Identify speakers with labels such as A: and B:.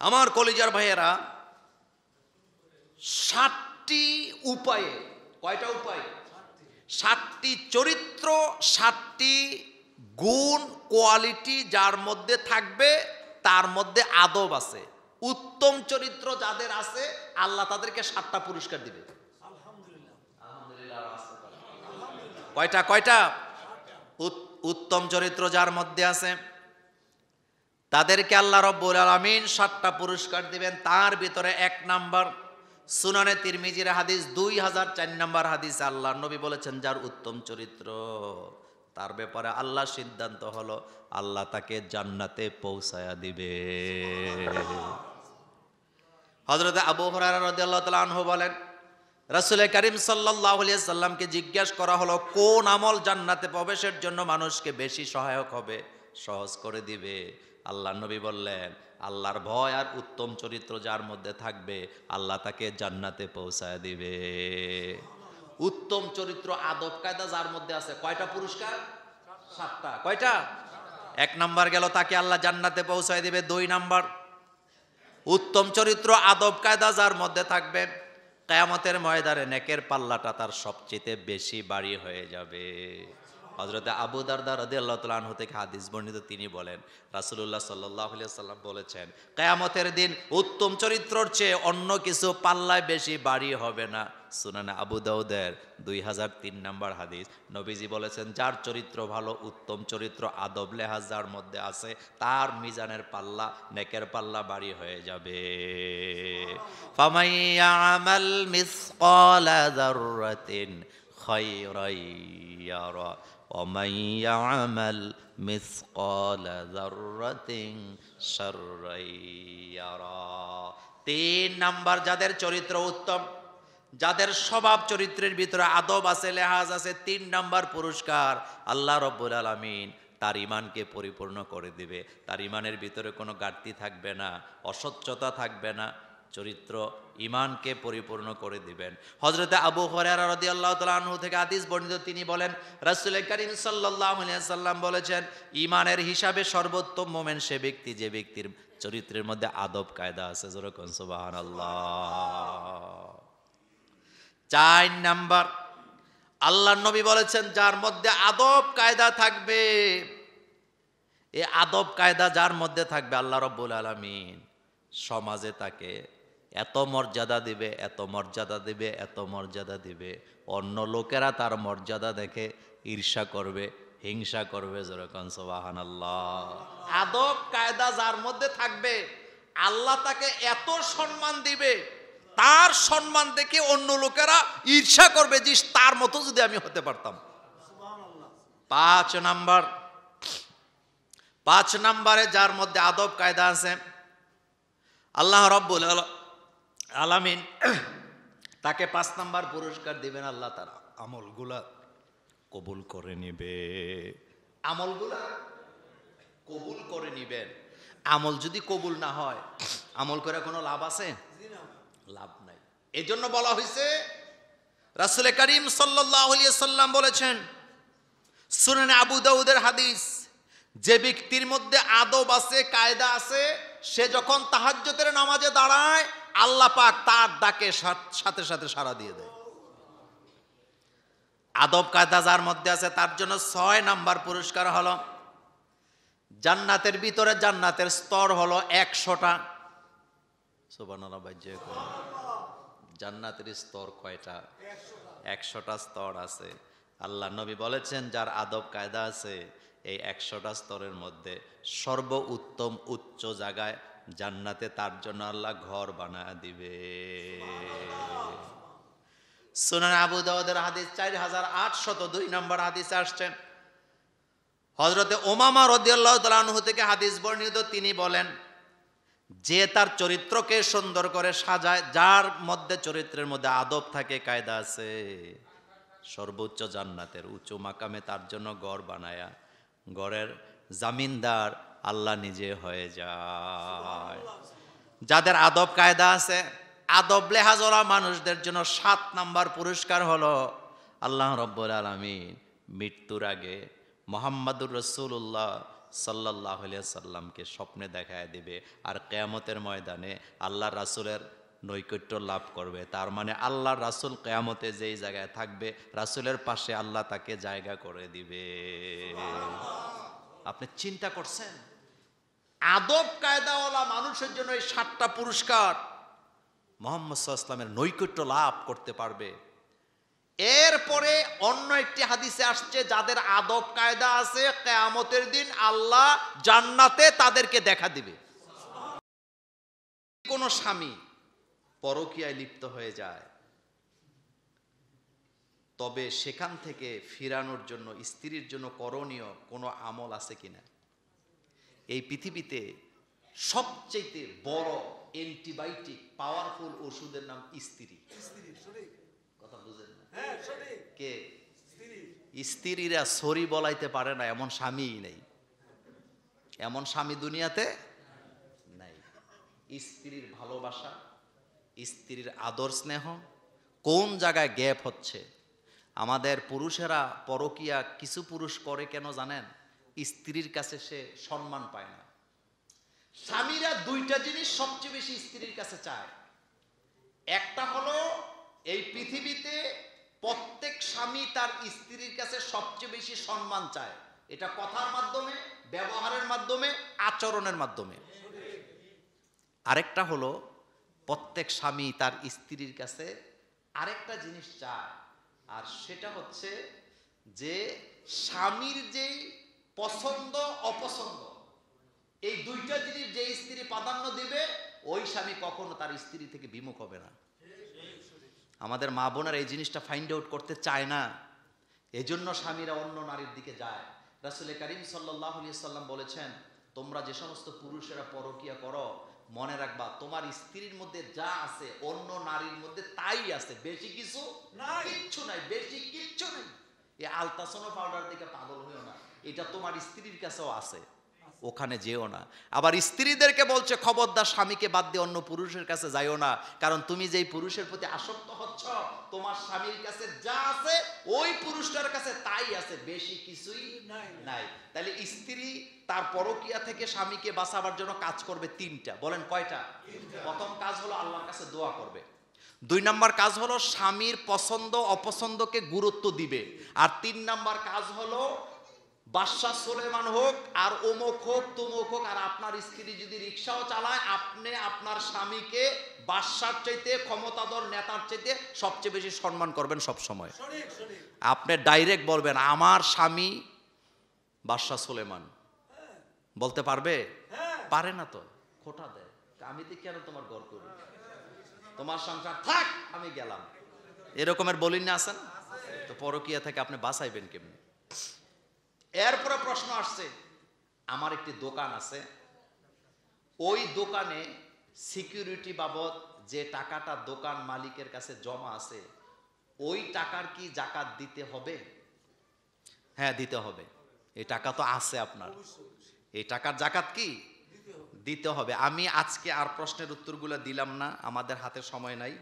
A: আমার কলিজার ভাইয়েরা, 7টি উপায়ে, কয়টা উপায়? 7টি চরিত্র, 7টি গুণ, কোয়ালিটি যার মধ্যে থাকবে তার মধ্যে আদব আছে। উত্তম চরিত্র যাদের আছে আল্লাহ তাদেরকে 7টা পুরস্কার দিবে। কয়টা? কয়টা? উত্তম চরিত্র যার মধ্যে আছে তাদেরকে আল্লাহ রাব্বুল আলামিন 7টা পুরস্কার দিবেন। তার ভিতরে 1 নাম্বার, সুনানে তিরমিজির হাদিস 2004 নম্বর হাদিস, আল্লাহ নবী বলেছেন যার উত্তম চরিত্র তার ব্যাপারে আল্লাহ সিদ্ধান্ত হলো আল্লাহ তাকে জান্নাতে পৌঁছায়া দিবে। হযরত আবু হুরায়রা রাদিয়াল্লাহু তাআলা আনহু বলেন, রাসূল কারীম সাল্লাল্লাহু আলাইহি সাল্লামকে জিজ্ঞাসা করা হলো কোন আমল জান্নাতে প্রবেশের জন্য মানুষকে বেশি সহায়ক হবে, সহজ করে দিবে। আল্লাহ নবী বললেন, আল্লাহর ভয় আর উত্তম চরিত্র যার মধ্যে থাকবে আল্লাহ তাকে জান্নাতে পৌঁছায় দিবে। উত্তম চরিত্র, আদব কায়দা যার মধ্যে আছে, কয়টা পুরস্কার? 7টা। কয়টা? 1 নাম্বার গেল, তাকে আল্লাহ জান্নাতে পৌঁছায় দিবে। 2 নাম্বার, উত্তম চরিত্র আদব কায়দা যার মধ্যে থাকবে কিয়ামতের ময়দানে নেকের পাল্লাটা তার সবচেয়ে বেশি ভারী হয়ে যাবে। হযরত আবু দারদা রাদিয়াল্লাহু তাআলা আনহু থেকে হাদিস বর্ণিত, তিনি বলেন রাসূলুল্লাহ সাল্লাল্লাহু আলাইহি ওয়াসাল্লাম বলেছেন কিয়ামতের দিন উত্তম চরিত্রর চেয়ে অন্য কিছু পাল্লায় বেশি ভারী হবে না। সুনানে আবু দাউদের 2003 নম্বর হাদিস, নবীজি বলেছেন যার চরিত্র ভালো, উত্তম চরিত্র আদব লেহাজ যার মধ্যে আছে, তার মিজানের পাল্লা, নেকের পাল্লা ভারী হয়ে যাবে। ফামাইয়ামাল মিসকালা যাররাতিন খায়রান ইয়ারা ومن يعمل مثقال ذرة شرا يرى। 3 নাম্বার, যাদের চরিত্র উত্তম, যাদের স্বভাব চরিত্রের ভিতরে আদব আছে, লেহাজ আছে, 3 নাম্বার পুরস্কার আল্লাহ রাব্বুল আলামিন তার ঈমানকে পরিপূর্ণ করে দিবে। তার ঈমানের ভিতরে কোনো ঘাটতি থাকবে না, অস্বচ্ছতা থাকবে না, চরিত্র ঈমানকে পরিপূর্ণ করে দিবেন। হযরত আবু হুরায়রা রাদিয়াল্লাহু তাআলা আনহু থেকে হাদিস বর্ণিত, তিনি বলেন রাসূল কারীম সাল্লাল্লাহু আলাইহি সাল্লাম বলেছেন ঈমানের হিসাবে সর্বোত্তম মুমিন সে ব্যক্তি যে ব্যক্তির চরিত্রের মধ্যে আদব কায়দা আছে। জোরে কোন সুবহানাল্লাহ। 4 নাম্বার, আল্লাহর নবী বলেছেন যার মধ্যে আদব কায়দা থাকবে, এই আদব কায়দা যার মধ্যে থাকবে আল্লাহ রাব্বুল আলামিন সমাজে তাকে এত মর্যাদা দিবে, এত মর্যাদা দিবে, এত মর্যাদা দিবে, অন্য লোকেরা তার মর্যাদা দেখে ঈর্ষা করবে, হিংসা করবে। যেরকম সুবহানাল্লাহ। আদব কায়দা যার মধ্যে থাকবে আল্লাহ তাকে এত সম্মান দিবে, তার সম্মান দেখে অন্য লোকেরা ঈর্ষা করবে যে তার মতো যদি আমি হতে পারতাম। 5 নাম্বার, 5 নাম্বারে যার মধ্যে আদব কায়দা আছে আল্লাহ রাব্বুল আলামিন তাকে 5 নাম্বার পুরস্কার দিবেন। আল্লাহ তার আমলগুলা কবুল করে নিবে, আমলগুলা কবুল করে নিবেন। আমল যদি কবুল না হয় আমল করে কোনো লাভ আছে? লাভ নাই। এজন্য বলা হয়েছে, রাসূল কারীম সাল্লাল্লাহু আলাইহি সাল্লাম বলেছেন, সুনানে আবু দাউদের হাদিস, যে ব্যক্তির মধ্যে আদব আছে, কায়দা আছে, সে যখন তাহাজ্জুদের নামাজে দাঁড়ায় আল্লাহ পাক তার ডাকে সাথে সাথে সাড়া দিয়ে দেয়। আদব কায়দা যার মধ্যে আছে তার জন্য 6 নাম্বার পুরস্কার হলো জান্নাতের ভিতরে, জান্নাতের স্তর হলো 100টা। সুবহানাল্লাহ। জান্নাতের স্তর কয়টা? 100টা স্তর আছে। আল্লাহ নবী বলেছেন যার আদব কায়দা আছে এই 100টা স্তরের মধ্যে সর্ব উত্তম উচ্চ জায়গায় জান্নাতে তার জন্য আল্লাহ ঘর বানায় দিবে। সুনান আবু দাউদের হাদিস 4802 নম্বর হাদিসে আসছেন, হযরতে উমামা রাদিয়াল্লাহু তাআলা আনহু থেকে হাদিস বর্ণিত, তিনি বলেন যে তার চরিত্রকে সুন্দর করে সাজায়, যার মধ্যে চরিত্রের মধ্যে আদব থাকে, কায়দা আছে, সর্বোচ্চ জান্নাতের উঁচু মাকামে তার জন্য ঘর বানায়া ঘরের জামিনদার আল্লাহ নিজে হয়ে যায়। যাদের আদব কায়দা আছে, আদব লেহাজওয়ালা মানুষদের জন্য 7 নাম্বার পুরস্কার হলো আল্লাহ রাব্বুল আলামিন মৃত্যুর আগে মুহাম্মাদুর রাসূলুল্লাহ সাল্লাল্লাহু আলাইহি সাল্লামকে স্বপ্নে দেখায় দিবে, আর কিয়ামতের ময়দানে আল্লাহ রাসূলের নৈকট্য লাভ করবে। তার মানে আল্লাহ রাসূল কিয়ামতে যেই জায়গায় থাকবে, রাসূলের পাশে আল্লাহ তাকে জায়গা করে দিবে। আপনি চিন্তা করছেন, আদব কায়দাওয়ালা মানুষের জন্য এই 7টা পুরস্কার। মুহাম্মদ সাল্লাল্লাহু আলাইহি ওয়াসাল্লামের নৈকট্য লাভ করতে পারবে। এরপরে অন্য একটি হাদিসে আসছে, যাদের আদব কায়দা আছে কিয়ামতের দিন আল্লাহ জান্নাতে তাদেরকে দেখা দিবে। কোন স্বামী পরকীয়ায় লিপ্ত হয়ে যায়, তবে সেখান থেকে ফিরানোর জন্য স্ত্রীর জন্য করণীয় কোনো আমল আছে কিনা? এই পৃথিবীতে সবচেয়ে বড় অ্যান্টিবায়োটিক পাওয়ারফুল ওষুধের নাম স্ত্রী। কথা বুঝেন না? কে? স্ত্রীরা সরি বলাইতে পারে না এমন স্বামীই নেই, এমন স্বামী দুনিয়াতে নাই। স্ত্রীর ভালোবাসা, স্ত্রীর আদর স্নেহ কোন জায়গায় গ্যাপ হচ্ছে? আমাদের পুরুষেরা পরকীয়া কিছু পুরুষ করে কেন জানেন? স্ত্রীর কাছে সে সম্মান পায় না। স্বামীরা 2টা জিনিস সবচেয়ে বেশি স্ত্রীর কাছে চায়। একটা হলো, এই পৃথিবীতে প্রত্যেক স্বামী তার স্ত্রীর কাছে সবচেয়ে বেশি সম্মান চায়। এটা কথার মাধ্যমে, ব্যবহারের মাধ্যমে, আচরণের মাধ্যমে। আরেকটা হলো, প্রত্যেক স্বামী তার স্ত্রীর কাছে আরেকটা জিনিস চায়, আর সেটা হচ্ছে যে স্বামীর যেই পছন্দ অপছন্দ, এই 2টা জিনিস যে স্ত্রী প্রাধান্য দিবে, ওই স্বামী কখনো তার স্ত্রী থেকে বিমুখ হবে না। আমাদের মা বোনেরা এই জিনিসটা ফাইন্ড আউট করতে চায় না, এজন্য স্বামীরা অন্য নারীর দিকে যায়। রাসূল করিম সাল্লাল্লাহু আলাইহি সাল্লাম বলেছেন, তোমরা যে সমস্ত পুরুষেরা পরকীয়া করো, মনে রাখবা তোমার স্ত্রীর মধ্যে যা আছে অন্য নারীর মধ্যে তাই আছে, বেশি কিছু নাই, কিচ্ছু নাই, বেশি কিচ্ছু নেই। এই আলতাসনো পাউডার দিকে পাগল হইও না, এটা তোমার স্ত্রীর কাছেও আছে, ওখানে যেও না। আবার স্ত্রীদেরকে বলছে, খবরদার স্বামীকে বাদ দিয়ে অন্য পুরুষের কাছে যাইও না, কারণ তুমি যেই পুরুষের প্রতি আসক্ত হচ্ছ, তোমার স্বামীর কাছে যা আছে ওই পুরুষটার কাছে তাই আছে, বেশি কিছুই নাই। তাহলে স্ত্রী তার পরকীয়া থেকে স্বামীকে বাঁচাবার জন্য কাজ করবে 3টা। বলেন কয়টা? প্রথম কাজ হলো আল্লাহর কাছে দোয়া করবে। 2 নম্বর কাজ হলো স্বামীর পছন্দ অপছন্দকে গুরুত্ব দিবে। আর 3 নম্বর কাজ হলো, বাদশা সুলেমান হোক আর অমুক হোক তমুক হোক, আর আপনার স্ত্রী যদি রিক্সাও চালায়, আপনি আপনার স্বামীকে বাদশার চাইতে, ক্ষমতাধর নেতার চাইতে সবচেয়ে বেশি সম্মান করবেন সব সময়। আপনি ডাইরেক্ট বলবেন, আমার স্বামী বাদশা সুলেমান। বলতে পারবে? পারে না তো, খোটা দেয়, আমি তো কেন তোমার ঘর করি, তোমার সংসার থাক, আমি গেলাম, এরকমের বলিন না আছেন? তো পরকীয়া থেকে আপনি বাঁচাইবেন কেমনি? এরপরে প্রশ্ন আসছে, আমার একটি দোকান আছে, ওই দোকানে সিকিউরিটি বাবদ যে টাকাটা দোকান মালিকের কাছে জমা আছে, ওই টাকার কি জাকাত দিতে হবে? হ্যাঁ, দিতে হবে। এই টাকা তো আছে আপনার, এই টাকার জাকাত কি দিতে হবে। আমি আজকে আর প্রশ্নের উত্তরগুলো দিলাম না, আমাদের হাতে সময় নাই।